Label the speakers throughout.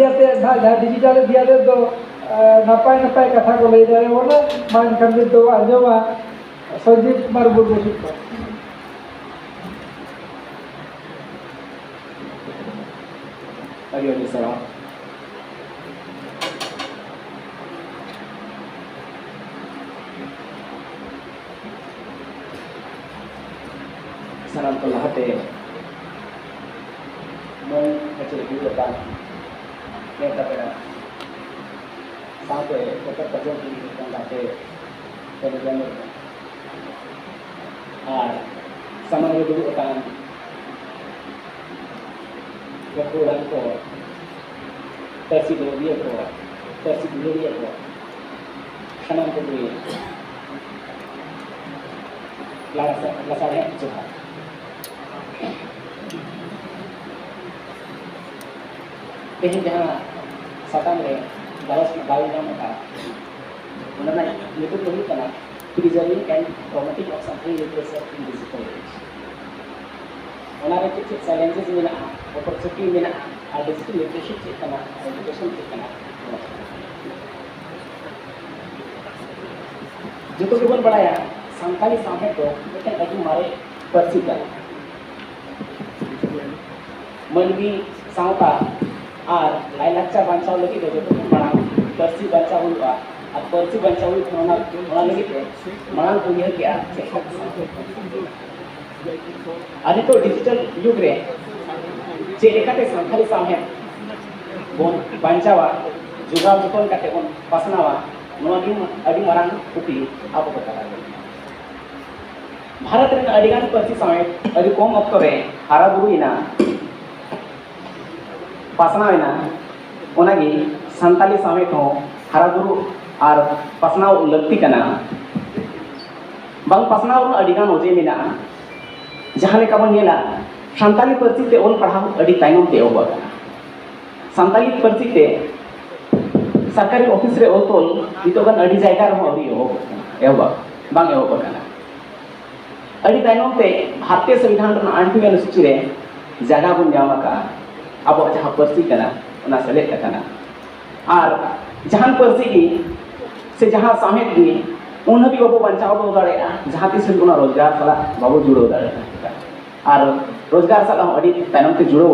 Speaker 1: दियाते जहाँ डिजिटल दियाते तो नपाय नपाय कथा को लई दारे बोला मान कमी तो आजोमा संजीव कुमार मुर्मू सुपर
Speaker 2: अभी sir sanam ko lahat nung actually dito ka kaya tapera saate kapag kaso dito kang dati pero ganun sama na dito ka kakulang ko tersidulia ko sanam ko dito lasarnya juga तेही जहाँ साताम रे दारस Gavi नाम का उन्होंने ये तो नहीं करना preserving and promoting of something literature in digital age उन्होंने कुछ चैलेंजेस मिला अपॉर्चुनिटी मिला डिजिटल लिटरेसी चेक करना एजुकेशन चेक करना जो तो केवल बढ़ाया संताली सामने को लेकिन अभी हमारे पर्ची का मनवी साउता और लाइलाक्चा बंचाव लगी जो तो मनांग पर्ची बंचाव हुआ अब पर्ची बंचाव हुई होना लगी मनांग को यह क्या अभी तो डिजिटल युग रे जे लेकाते संथाली सामने बोन बंचावा जुगाव जुटोन काटे बोन पासनावा नोगी अभी मरांग कुपली आप बता भारत रे अडिगान पर्ची सामने अभी कम अक्तो रे हारा बुरुइना पासनावेना ओनागी संताली सामे को हारागुरु और पासनाव लगती कना बंग पासनाव अडिगान ओजे मिना जहाँ लेका बन नेला संताली पर्ची ते ओल पढ़ाव अडी ताइनम ते ओबा संताली पर्ची ते सरकारी ऑफिस रे ओतोल इतोगन अडी जायगा रहो अडी ओबा बंग ओबा कना अडी ताइनम ते भारतीय संविधान रे आंटी अनुसूची रे जगह बन जामा का अब जहाँ पर्ची करना सेलेक्ट करना और जहां पर्ची की से जहाँ सामेत की उन भी बाबू बचाव दाड़ा जहाँ तीस रोजगार साला बाबू जुड़ो दाड़ा और रोजगार साला तैनम ते जुड़ो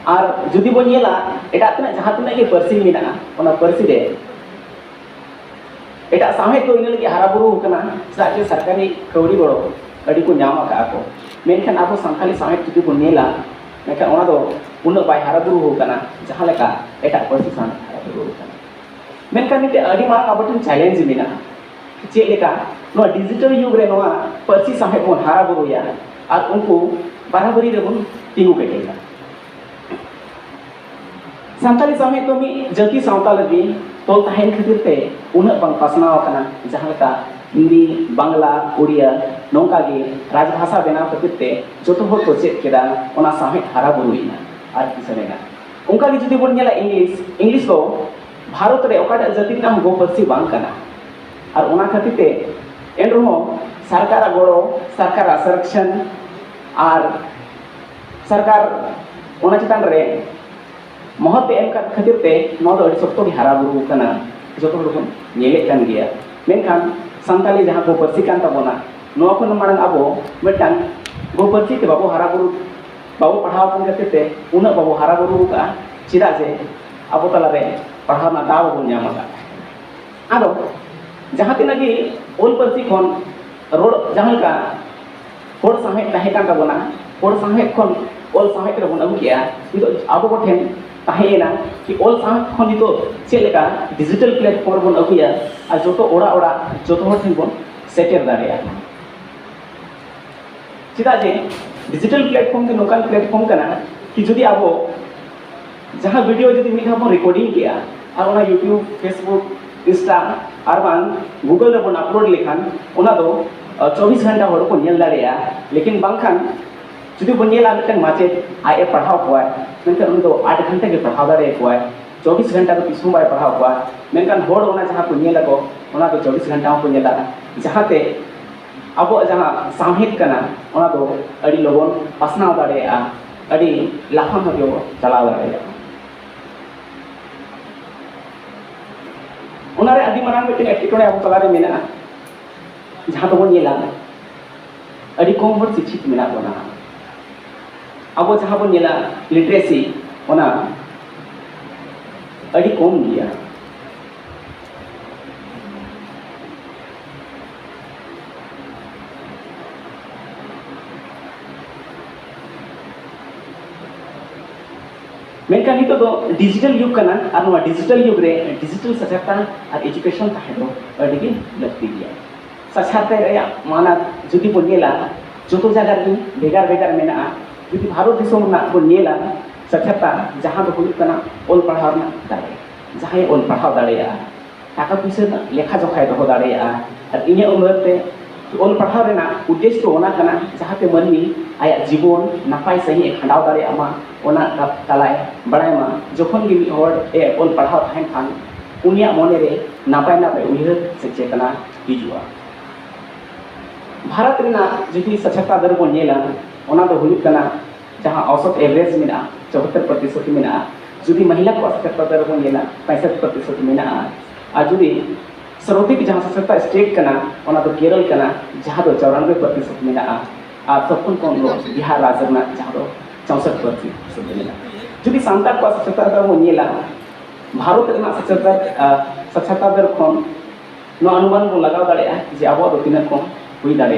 Speaker 2: और जुदी बन एटा जहाँ तीन के पर्ची मेना पर्ची रे एटा सामेत को इन लगे हाराबुरु चेदा सरकारी कौड़ी गड़ो अड़ी को नाम को मेनखान अब सानताली सामेत जुदी बन लेकिन उन बाय हाराबुरु होना जहाँ लेका एटा पर्ची सान हाराबुरु मेनखान मिटे अड़ी मार आबटन चैलेंज मेना चेक लेका नो डिजिटल युग रे नोआ पर्ची साहे बन हाराबुरुया और उनको बराबरी रे बन तिंगु केटेला सानताली सामे तो मी जति सावता लगी तोल ताहेन खातिर ते उन बंग पासनाव कना जहाँ लेका हिंदी बांग्ला उड़िया नौका गे राजभाषा बनाव खातिर ते जोतो हो तो चेक केदा ओना सामे हाराबुरुइना और किसनेगा उनका गे जुदी बन नेला इंग्लिश को भारत रे ओकाटा जाति ना गो पर्ची बांग कना और ओना खातिर ते एन रहो सरकार गड़ो सरकार संरक्षण और सरकार ओना चितान रे महत्व एम खातिर ते नो दो अड़ी सख्तो हाराबुरु कना जोतो हो नेले कान गया मेनखान सानताली जहाँ गो पर्ची कान ताबोना नोआ को मांग अब मिटान गो पर्ची ते बाबू हाराबुरु बाबू पढ़ाव को खातिर ते उन बाबू हाराबुरु का चिदा जे अब तलारे पढ़ाव ना दाव बन नामा आदो जहाँ तीन की ओल पर्ची खन रोड जहाँ का होड़ साहेब ताहे कान ताबोना होड़ साहेब खन ओल साहेब रे बन अगु किया इदो अब को ठेन ताहेना कि ओल साहेब खन इदो चेलेका डिजिटल प्लेटफॉर्म बन अगुया और जोतो ओड़ा ओड़ा जोतो होड़ ठेन बन सेटेर दाड़िया चिदा जे डिजिटल प्लेटफॉर्म के लोकल प्लेटफॉर्म करना कि जुदी अब जहाँ वीडियो जुदी मिठा बन रिकॉर्डिंग किया और ओना यूट्यूब फेसबुक इंस्टा और बांग गूगल रे बन अपलोड लेखान ओना दो 24 घंटा होड़ को नेल दाड़िया लेकिन बांखान जुदी बन नेला मिटन माचे आए पढ़ाव कोय मेनखान उन दो 8 घंटे के पढ़ाव दाड़े कोय 24 घंटा तो किसु बाय पढ़ाव कोय मेनखान होड़ ओना जहाँ को नेला को ओना तो 24 घंटा को नेला जहाँ ते अब जहाँ सामहित करना अड़ी लोगन पासनाव दाड़े अड़ी लाफांग चलाव दाड़े उनारे आदि मारांग मिट्टी एटकेटोड़े अब तलारे मेना जहाँ तो बन येला अड़ी कम हर शिक्षित मेना बना अब जहाँ बन येला लिटरेसी ओना अड़ी कम गया मेनका नितो दो डिजिटल युग कना और नवा डिजिटल युग रे डिजिटल सचरता और एजुकेशन ताहे दो अड़ी की लगती गया सचरता रे माना जुदी बन येला जोतो जगह रे बेगार बेगार मेना जुदी भारत दिसोम ना बन येला सचरता जहाँ तो हुई कना ओल पढ़ाव ना दाड़े जहाँ ओल पढ़ाव दाड़े टाका पैसा लेखा जोखा दो दाड़े और इन्हें उम्र पे ओल पढ़ाव रेना उद्देश्य ओना कना जहाँ पे मनमी आया जीवन नपाय सही खंडाव दाड़े मा ओना तलाय बड़ाय मा जोखन गी हर ए ओल पढ़ाव थाइन खान उनिया मने रे नपाय नपाय उइहर से चेतना हिजुआ भारत रेना जुदी सचरता दर बन नेला ओना दो हुई कना जहाँ औसत एवरेज में 74% में जुदी महिला को साक्षरता दर बन नेला 65% में और जुदी सर्वाधिक जहाँ साक्षरता स्टेट कना ओना तो केरल कना जहाँ तो 94% में और सबकन कौन बिहार राज्य में जहाँ तो 64% में जुदी सान्ताल को साक्षरता दर बन नेला भारत रेना साक्षरता दर खन नो अनुमान बन लगाव दाड़े जे अब दो तीन कम हुई दाड़े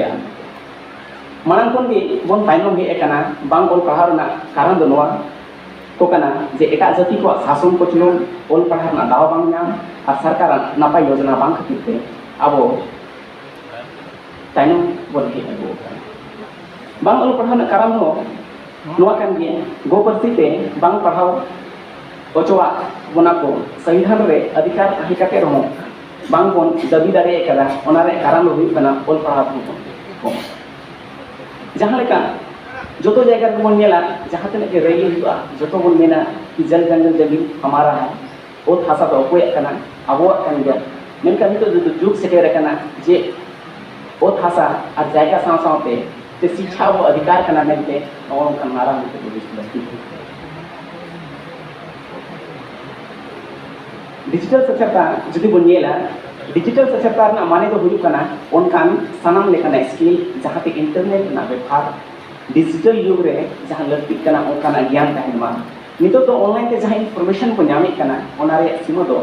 Speaker 2: मांग खन गे बन तायनम हे कना बांग ओल पढ़ाव ना कारण दो नवा को कना जे एटा जाति को शासन को चुनो ओल पढ़ाव ना दाव बांग नाम और सरकार नापाय योजना बांग खातिर ते अब तायनम बन हे अगो बांग ओल पढ़ाव ना कारण हो नवा कान गे गो परसी ते बांग पढ़ाव ओचवा बना को संविधान रे अधिकार ताहि काते रहो बांग बन दाबी दाड़े करा ओना रे कारण हुई कना ओल पढ़ाव को जहाँ लेका जो तो जगह बन नेला जहाँ तक के रैली हुआ जो तो बन मेना कि जल जंगल जमीन हमारा है ओ थासा तो कोई कना अबो कन गया मेनका तो जो जुग सेटेर कना जे ओ थासा और जायगा साव सावते ते शिक्षा वो अधिकार कना मेनते और कन मारा मिलते पुलिस डिजिटल साक्षरता जुदी बन नेला डिजिटल साक्षरता ना माने तो हुई कना उनकान सनाम लेकना स्किल जहाँ पे इंटरनेट ना व्यवहार डिजिटल युग रे जहाँ लगती कना उनकाना ज्ञान तहन मा नितो तो ऑनलाइन ते जहाँ इन्फॉर्मेशन को नामे कना ओना रे सीमा दो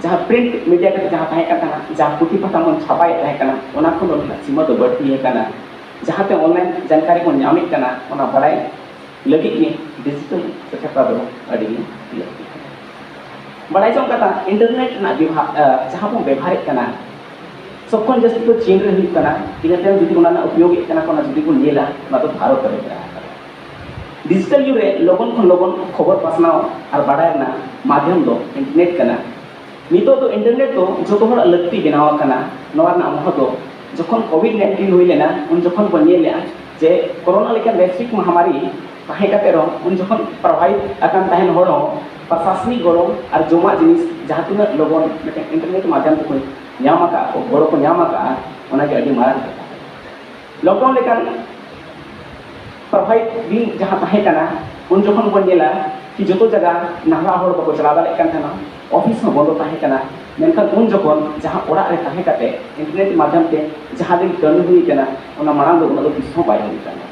Speaker 2: जहाँ प्रिंट मीडिया के जहाँ ताहे कना जहाँ पुथी पता मन छापाय ताहे कना ओना खन ओना सीमा दो बढ़ती है कना जहाँ ते ऑनलाइन जानकारी को नामे कना ओना बड़ाई लगी के डिजिटल साक्षरता दो अड़ी लगती बड़ाई जो कता इंटरनेट ना जहाँ को व्यवहार कना सबको जैसे तो चीन रे हुई कना इना टाइम जुदी उना उपयोग कना कोना जुदी को नेला ना तो भारत रे डिजिटल युग रे लोगन खन लोगन खबर पासनाव और बड़ाय ना माध्यम दो इंटरनेट कना नितो तो इंटरनेट तो जो तो हर लगती बनाव कना नवा ना मह दो जखन कोविड-19 हुई लेना उन जखन बन नेला जे कोरोना लेकन वैश्विक महामारी ताहे काते रो उन जखन प्रभावित अकन ताहेन होड़ प्रशासनिक गड़ो और जमा जिनिस जहाँ तीन लोगन इंटरनेट माध्यम तक नामा गड़ो को नामा मारन लॉकडाउन लेकर प्रभावित दिन जहाँ ताहे कना उन जखन बन नेला कि जो जगह नाहला होड़ बको चला दाड़े कान थाना ऑफिस में बंद ताहे कना मेनखान उन जखन जहाँ ओड़ा रे ताहे काते इंटरनेट माध्यम ते जहाँ दिन कमी हुई कना ओना मारांग दो उना किस बाय हुई कना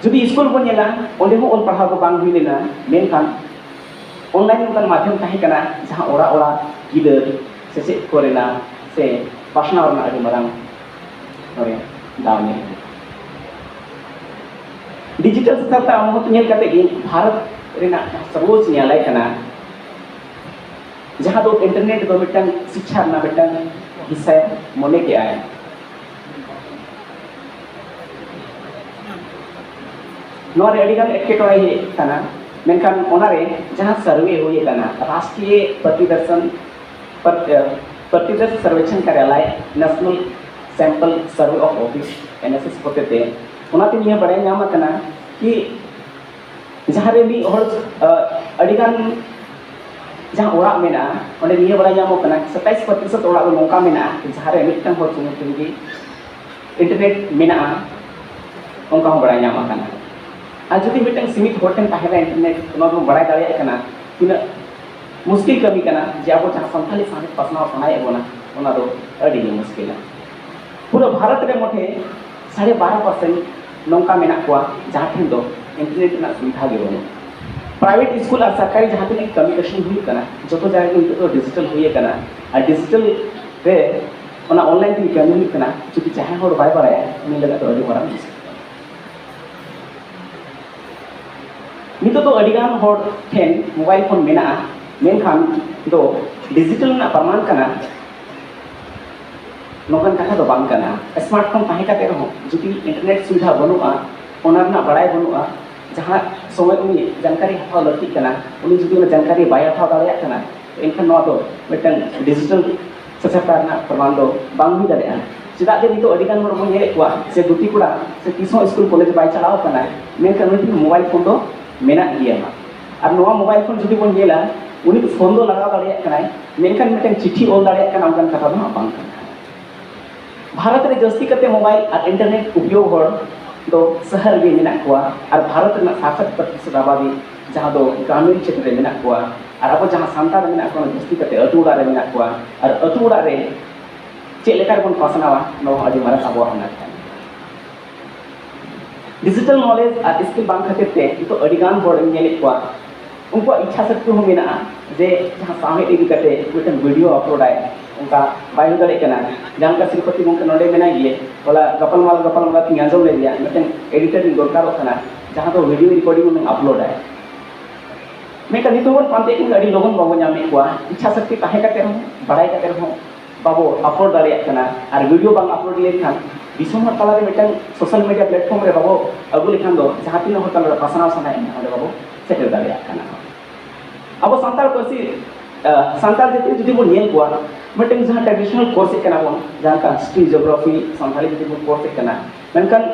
Speaker 2: जुदी स्कूल बन नेला ओंडे हो ओल पढ़ाव को बांग हुई लेना मेनखान ऑनलाइन उनका माध्यम ताहे कना जहाँ ओड़ा ओड़ा गिदर से कोरेना से पासना और अड़ी मरांग और दावने डिजिटल साक्षरता महत्व नेल काते गे भारत रेना सर्वोच्च न्यायालय कना जहाँ तो इंटरनेट दो मिटन शिक्षा ना मिटन हिस्सा मने के आए नोरे अड़ीगान एटकेटोड़े हे कना मेनखान ओनारे जहाँ सर्वे हुई कना राष्ट्रीय प्रतिदर्श सर्वेक्षण कार्यालय national sample survey of office NSS होते थे उनाते निया बड़ाय नाम कना कि जहाँ रे भी हर अड़ीगान जहाँ ओड़ा मेना ओंडे निया बड़ाय नाम कना 27% ओड़ा दो नौका मेना जहाँ रे मिटन हर सुनो तुंगी इंटरनेट मेना उनका हम बड़ाय नाम कना आज जुदी मिटन सीमित होटन ताहेना इंटरनेट उना दो बड़ाय दाड़े कना तीना मुश्किल कमी करना जे अब जहाँ सानताली साहित्य पासनाव सनाए बोना ओना दो अड़ी गे मुश्किल पूरा भारत रे मोटे 12.5% नौका मेना कुआ जहाँ ठेन दो इंटरनेट ना सुविधा गे बनो प्राइवेट स्कूल और सरकारी जहाँ तक कम्युनिकेशन हुई करना जो तो जगह तो डिजिटल हुई करना और डिजिटल रे ओना ऑनलाइन ती कमी हुई करना जो जहाँ होड़ बाय बाय उन्हें लगा तो अड़ी बड़ा मुश्किल नितो तो अडिगान होड़ ठेन मोबाइल फोन मेना मेनखान दो डिजिटल ना प्रमाण करना नौकन कथा दो बांग करना स्मार्टफोन ताहे का तेरे हो जो कि इंटरनेट सुविधा बनुआ ओनर ना बड़ाई बनुआ जहाँ समय उन्हीं जानकारी हाथ लड़की करना उन्हीं जो कि जानकारी बाया था दाले करना इनका नौ तो बेटन डिजिटल सशक्तिकरण ना प्रमाण दो बांग भी दाले चेदा जे नितो अडिगान होड़ मन ये कुआ से दुटी कुड़ा से तीसों स्कूल कॉलेज बाय चलाओ करना मेनखान उन्हीं मोबाइल फोन दो मेना गया और नवा मोबाइल फोन जुदी बन गेला उनी फोन दो लगा दाड़े कनाय मेनखान मिटन चिट्ठी ओल दाड़े कना उनकन कथा दो बांग भारत रे जस्ती करते मोबाइल और इंटरनेट उपयोग होड़ दो शहर गे मेना कुआ और भारत रे 60% आबादी जहाँ दो ग्रामीण क्षेत्र रे मेना कुआ और अब जहाँ सांतार मेना कुआ जस्ती करते अतु उड़ा रे मेना कुआ और अतु उड़ा रे चे लेकार बन पासनावा नो अडी मारा साबो हना डिजिटल नॉलेज और स्किल बांग खातिर ते तो अडिगान होड़ नेले कुआ उनको इच्छा शक्ति हो मेना जे जहाँ सामे इदी करते मिटन वीडियो अपलोड आए उनका बाय दड़े कना जहाँ का श्रीपति गंके नोडे मेना गिए वाला गपल माला ती आंजम ले दिया मिटन एडिटर दरकार कना जहाँ तो वीडियो रिकॉर्डिंग में अपलोड आए मैं कनी तो बन पाते कि अड़ी लोगन बाबू नामे कुआ इच्छा शक्ति ताहे का तेरो बड़ाई का तेरो बाबू अपलोड दड़े कना और वीडियो बांग अपलोड ले खान दिसोम तला रे मिटन सोशल मीडिया प्लेटफॉर्म रे बाबू अगु लेखान दो जहाँ तीन होटल रे पासनाव सनाय ओंडे बाबू सेटल दड़े कना अब सांताल पासी सांताल जति जुदी बन नेल कुआ मिटन जहाँ ट्रेडिशनल कोर्स कना बन जहाँ का हिस्ट्री ज्योग्राफी सांताली जुदी बन कोर्स कना मेनखान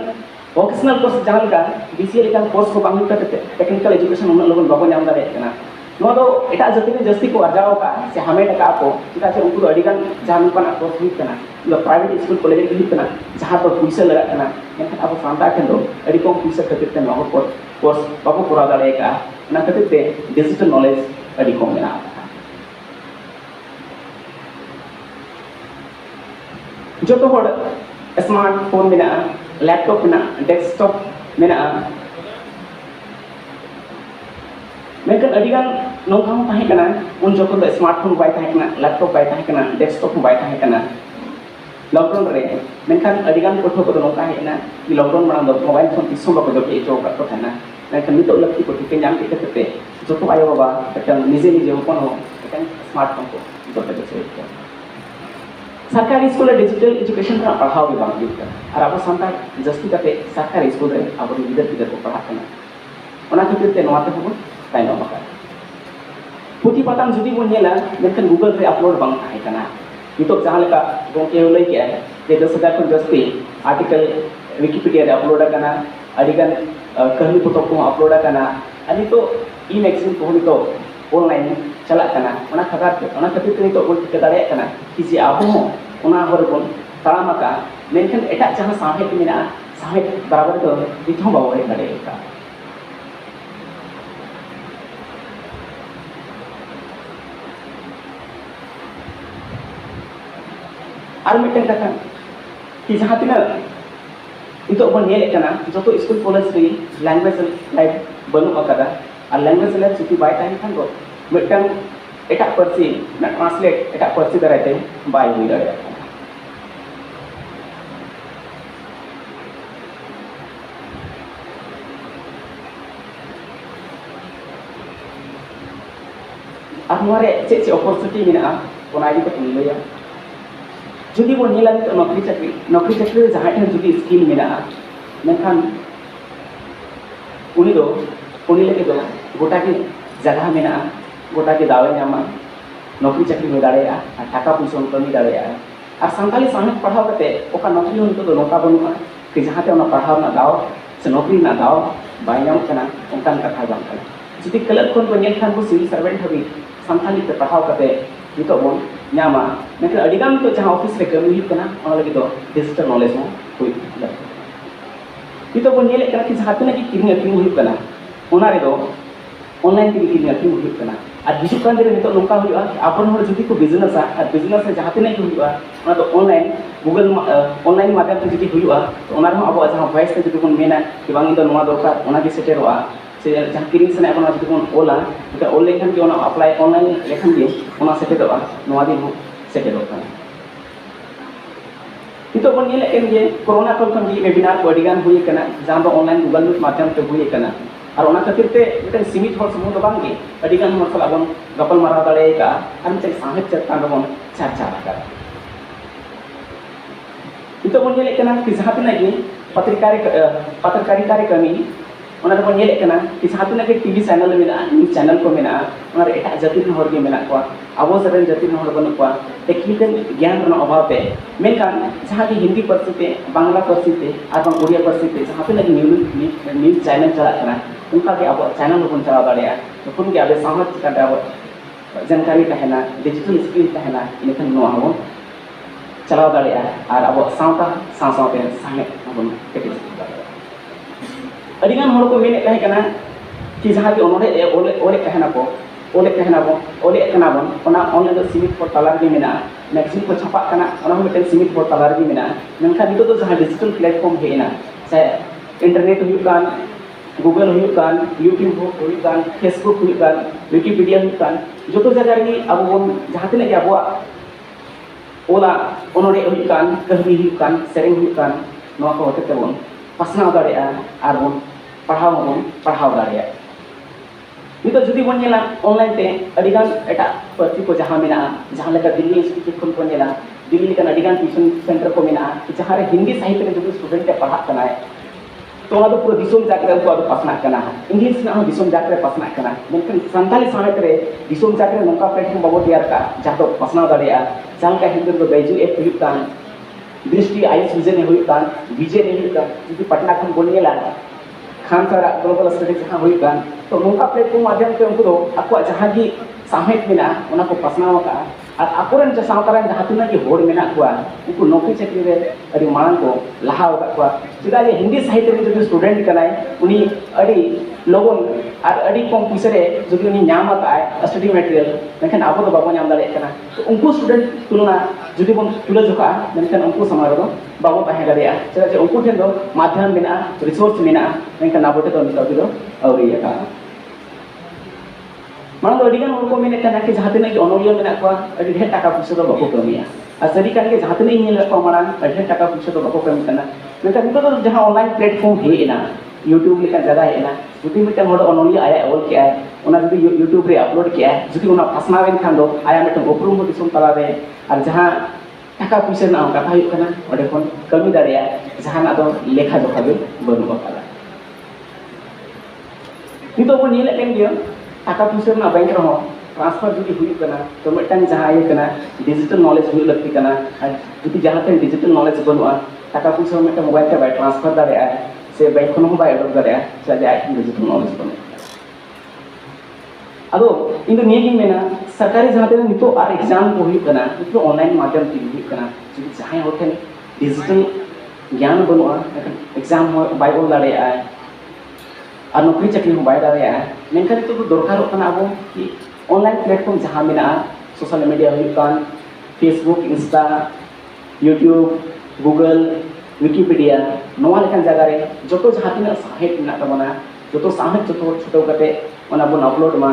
Speaker 2: वोकेशनल कोर्स जहाँ का बीसीए लेखान कोर्स को बांग करते टेक्निकल एजुकेशन उन लोगन बाबू नाम दड़े कना नो दो एटा जति ने जस्ती को अर्जाव का से हमें टका को चिका से उनको अडिगान जहाँ उनका कोर्स हुई कना जो प्राइवेट स्कूल कॉलेज के हुई कना जहाँ तो पैसा लगा कना मेनखान अब सांता के दो अडी कम पैसा खातिर ते नहो कोर्स बाबू पूरा दड़े का ना खातिर ते डिजिटल नॉलेज अडी कम मेना जो तो होड़ स्मार्टफोन मेना लैपटॉप मेना डेस्कटॉप मेना मेनखान अडिगान नौका हो ताहे कना उन जखन दो स्मार्टफोन बाय ताहे कना लैपटॉप बाय ताहे कना डेस्कटॉप बाय ताहे कना लॉकडाउन रे मेनखान अडिगान कोठो को नौका है ना कि लॉकडाउन मांग दो मोबाइल फोन तीसों बाको दो एचो का तो थाना मेनखान नितो लक्ति को ठीक नाम के करते जो तो आयो बाबा एकन निजे निजे ओपन हो एकन स्मार्टफोन को दो तक से सरकारी स्कूल डिजिटल एजुकेशन का पढ़ाओ भी बांग दिता और अब संतार जस्ती करते सरकारी स्कूल रे अब गिदर को पढ़ा करना ओना खातिर ते नोते हो ताइनो बका पुथी पताम जुदी बन नेला मेनखान गूगल रे अपलोड बांग ताहे कना नितो जहाँ लेका गोंके लई के जे 10,000 खन जस्ती आर्टिकल विकिपीडिया रे अपलोड करना अडिगान कहानी पुस्तक को अपलोड करना अभी तो ई मैगजीन को तो ऑनलाइन चला करना ओना खातिर ते तो बोल के दाड़े करना कि जे आबो ओना हर बन तामा का मेनखान एटा जहाँ साहित्य मेना साहित्य बराबर तो दिथो बाबो रे दाड़े का और मिटन कथा कि जहाँ तीन नितो बन नेल कना जो तो स्कूल कॉलेज रे लैंग्वेज लाइफ बनु अकदा और लैंग्वेज लाइफ जुदी बाय ताहे खान दो मिटन एटा पर्सी ना ट्रांसलेट एटा पर्सी दराते बाय हुई दाड़े और हमारे चे अपॉर्चुनिटी मेना ओना इदी को लैया जुदी बन नेला नौकरी चाकरी जहाँ ठेन जुदी स्किल मेना मेनखान उनी लगे दो गोटा की जगह मेना गोटा की दावे नामा नौकरी चाकरी हो दाड़े और टाका पैसा कमी दाड़े और सांताली साहित्य पढ़ाव करते ओका नौकरी हो तो नौका बनुआ कि जहाँ ते ओना पढ़ाव ना दाव से नौकरी ना दाव बाय नाम कना उनकान कथा बांग कना जुदी कलर खन को नेल खान को सिविल सर्वेंट हबी सांताली ते पढ़ाव करते नितो बन नामा मेनखान अडिगान तो जहाँ ऑफिस रे कमी हुई कना ओना लगे तो डिजिटल नॉलेज हो हुई नितो बन नेले कना कि जहाँ तीन की किरिंग अखिरिंग हुई कना ओना रे दो ऑनलाइन की किरिंग अखिरिंग हुई कना और हिजू कान दिन नितो नोंका हुआ आपन हर जुदी को बिजनेस और बिजनेस जहाँ तीन हुआ तो ऑनलाइन गूगल ऑनलाइन माध्यम से जुदी हुआ तो अब जहाँ वॉइस जुदी बन मेना कि बांग इन दरकार ओना सेटेरोआ से जहाँ किरिंग सना जुदी बन ओला तो ओल लेखान के अप्लाई ऑनलाइन लेखान के सेटेरोआ दिन सेटेरों नितो बन ये कोरोना काल खन वेबिनार को अडिगान हुई कना जहाँ दो ऑनलाइन गूगल मीट माध्यम से हुई कना और ओना खातिर ते मिटन सीमित हर समूह बांगे अडिगान हर साला बन गपल मारा दाड़े का और मिटन साहित्य चर्चा बन चर्चा का नितो बन ये कना कि जहाँ तीन के पत्रकारिता रे कमी ओना बन ये कना कि जहाँ तीन के टीवी चैनल मेना न्यूज चैनल को मेना ओना रे एटा जाति हर के मेना को अब सरेन जाति हर बन को टेक्निकल ज्ञान रन अभाव पे मेनकान जहाँ की हिंदी पार्सी पे बांग्ला पार्सी पे और उड़िया पार्सी पे जहाँ तीन न्यूज चैनल चला करना उनका के अब चैनल बन चला दाड़े तखन के अब साहस चिकाते अब जानकारी तहना डिजिटल स्किल तहना इनखान बन चलाव दाड़े और अब सावता सावते साहे बन केटिज अडिगान हर को मेने कहे कना कि जहाँ की ओनोडे ओले कहना को ओले बन ऑनलाइन सीमित पर तलार भी मेना मैगजीन को छापा करना मिटन सीमित पर तलार भी मेना मेनखान नितो तो जहाँ डिजिटल प्लेटफॉर्म हेना चाहे इंटरनेट हुकान गूगल हुकान यूट्यूब हुकान फेसबुक हुकान विकिपीडिया हुकान जो जगह रे अब बन जहाँ तीन के अब ओला ओनोडे हुकान कहनी हुकान सेरेंग हुकान नवा को होते बन पासनाव दाड़े और बन पढ़ाव दाड़े नितो जुदी बन नेला ऑनलाइन ते अडिगान एटा पार्टी को जहाँ मेना जहाँ लेका दिल्ली इंस्टीट्यूट को नेला दिल्ली लेका अडिगान ट्यूशन सेंटर को मेना जहाँ रे हिंदी साहित्य में जो स्टूडेंट के पढ़ा करना है तो वहाँ पूरा दिसोम जाकर उनको पासना करना है इंग्लिश ना दिसोम जाकर पासना करना है मेनखान संताली साहित्य रे दिसोम जाकर नौका प्लेटफॉर्म बाबो तैयार का जहाँ तो पासना दाड़े जहाँ का हिंदी को बैजू एप हुकान दृष्टि आईएस विजन हुकान विजय हुकान जुदी पटना खन बन नेला खान सारा ग्लोबल स्टडी जहाँ हुकान तो नौका प्लेटफॉर्म माध्यम से उनको आपको जहाँ की साहित्य मेना उना को पासनाव का और आकोरन सावतारन जहाँ तीन की होड़ मेना को उनको नौकरी चाकरी रे अड़ी मांग को लहाव का चेदा ये हिंदी साहित्य में जो स्टूडेंट कनाय उनी अड़ी लोगन और अड़ी कम पैसे रे जो उनी नाम का स्टडी मटेरियल मेनखान अब तो बाबो नाम दाड़े कना तो उनको स्टूडेंट तुलना जुदी बन तुला जोखा मेनखान उनको समाज रो बाबो ताहे दाड़े चेदा जे उनको ठेन दो माध्यम मेना रिसोर्स मेना मेनखान अब तो नितो दो अवरिया का मानो तो अडिगान हर को मेने कना कि जहाँ तीन अनोलिया मेना को अड़ी ढेर टाका पैसा तो बाको कमिया और सरी कान के जहाँ तीन नेल को मारान ढेर टाका पैसा तो बाको कमी कना मेनखान नितो तो जहाँ ऑनलाइन प्लेटफॉर्म हेना यूट्यूब लेका जगह हेना जुदी मिटन हर अनोलिया आया ओल के आय ओना जुदी यूट्यूब रे अपलोड के आय जुदी ओना पासनावेन खान दो आया मिटन उपरूम हो दिसोम तला रे और जहाँ टाका पैसा ना कथा हुई कना ओडे कोन कमी दाड़े जहाँ ना दो लेखा जोखा भी बनु बकाला नितो बन नेल केन गयो टाका पैसा ना बैंक रहो ट्रांसफर जुदी हुई कना तो मिटन जहाँ ये कना डिजिटल नॉलेज हुई लगती कना और जुदी जहाँ तक डिजिटल नॉलेज बनुआ टाका पैसा मिटन मोबाइल ते बाय ट्रांसफर दाड़े से बैंक खन हो बाय उडक दाड़े से आज डिजिटल नॉलेज बनु अदो इन निये मेना सरकारी जहाँ तक नितो और एग्जाम को हुई कना नितो ऑनलाइन माध्यम से हुई कना जुदी जहाँ होते डिजिटल ज्ञान बनुआ एग्जाम हो बाय ओल दाड़े और नौकरी चाकरी हो बाय दाड़े मेनखान तो दरकार अब कि ऑनलाइन प्लेटफॉर्म जहाँ मेना सोशल मीडिया हुकान Facebook insta YouTube Google Wikipedia नवा लेखान जगह रे जो जहाँ तीन साहित्य मेना तबना जो साहित्य जो छुटो कते ओना बन अपलोड मा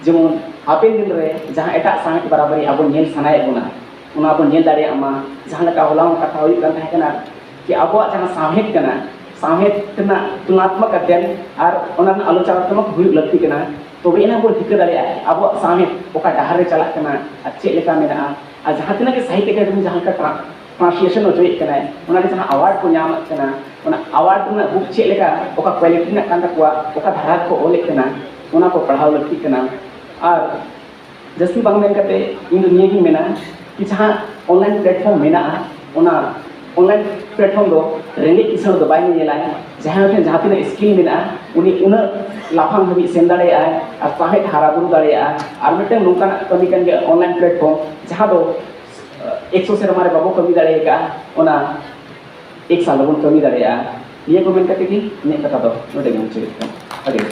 Speaker 2: जेमन हापेन दिन रे जहाँ एटा साहित्य बराबरी अब नेल सनाय बना ओना अब नेल दाड़े मा जहाँ लका होला कथा हुई कान थाहे कना कि अब जहाँ साहित्य कना साहित्य तुलनात्मक अध्ययन और आलोचनात्मक हुई लगती कना तो इना बो ठिका दाड़े अब साहित्य ओका डहार रे चला कना और चेक लेका मेना और जहाँ तीन के साहित्य के जहाँ का ट्रांसलेशन होजोय कना ओना जहाँ अवार्ड को नाम कना ओना अवार्ड ना बुक चेक लेका ओका क्वालिटी ना कान तकवा ओका धारा को ओले कना ओना को पढ़ाव लगती कना और जस्ती बांग मेन कते इन निये ही मेना कि जहाँ ऑनलाइन प्लेटफॉर्म मेना ओना ऑनलाइन प्लेटफॉर्म दो रेंगे किसान दो बाय नेला जहाँ तीन स्किल मेना उनी उन लाफांग हबी सेन दाड़े और साहित्य हारा बुरु दाड़े और मिटन नोका कमी कान के ऑनलाइन प्लेटफॉर्म जहाँ दो 100 से हमारे बाबू कमी दाड़े का ओना एक साल बन कमी दाड़े ये को मेन कते कि ने कथा दो नोडे मुचे अरे